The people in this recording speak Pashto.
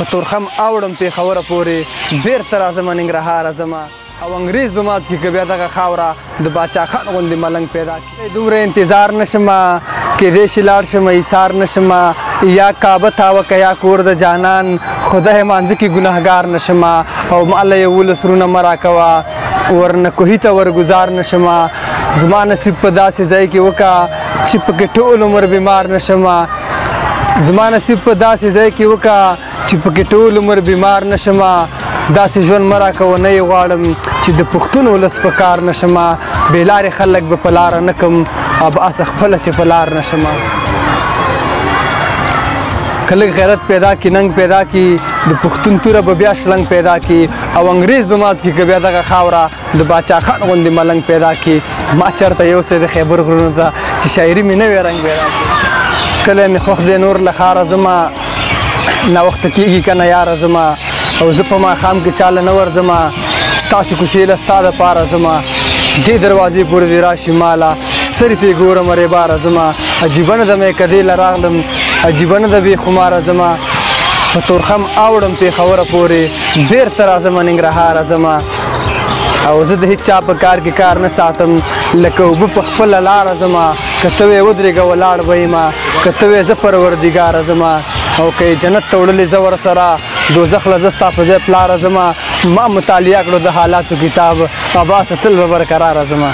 په تورخم اوړم پېښوره پورې بېرته راځمه ننګرهاره ځمه او انګریز به مات کړي که بیا دغه خاوره د باچا خان غوندې ملنګ پیدا کړي. دومره انتظار نه شمه کېدی شي لاړ شم ایثار نه شمه یا کعبه تاوکه یا کور د جانان خدای مانځه کې ګناهګار نه شمه او ماله یې 19 سرونه مه راکوه ورنه کوهي ته ورګزار نه شمه. زما نصیب په داسې ځای کې وکړه چې پکې ټول عمر بیمار نه شمه. زما نصیب په داسې ځای کې وکړه چې پکې ټول عمر بیمار نه شمه. داسې ژوند مه راکوه نه یې غواړم چې د پښتون ولس په کار نه شمه. بې لارې خلک به په لاره نه کړم او بس خپله چې په لار نه شمه. که لږ غیرت پیدا کړي ننګ پیدا کړي د پښتون توره به بیا شلنګ پیدا کړي او انګریز به مات کړي که بیا دغه خاوره د باچا خان غوندې ملنګ پیدا کړي. ما چېرته یوسې د خیبر غرونو ته چې شاعري مې نوی رنګ پیدا کړي. کلی مې خوښ دی نور له ښاره ځمه ناوخته کېږي که نه یاره ځمه او زه په ماښام کې چاله نه ورځمه ستاسې کوڅې له ستا دپاره ځمه دې دروازې پورې دې راشي ماله صرف یې ګورم ریباره ځمه. عجیبه نه ده مې که دې له راغلم عجیبه نه ده بې خماره ځمه په تورخم اوړم پېښوره پورې بېرته راځمه ننګرهاره ځمه او زه د هېڅ چا په کار کې کار نه ساتم لکه اوبه په خپله لاره ځمه. که ته وې ودرېږه ولاړ به یمه که ته وې زه پروردګاره ځمه او که یې جنت ته وړلې زه ورسره دوزخ له زه ستا په ځای پلاره ځمه. ما مطالعه کړو د حالاتو کتاب اباسه تل به برقراره ځمه.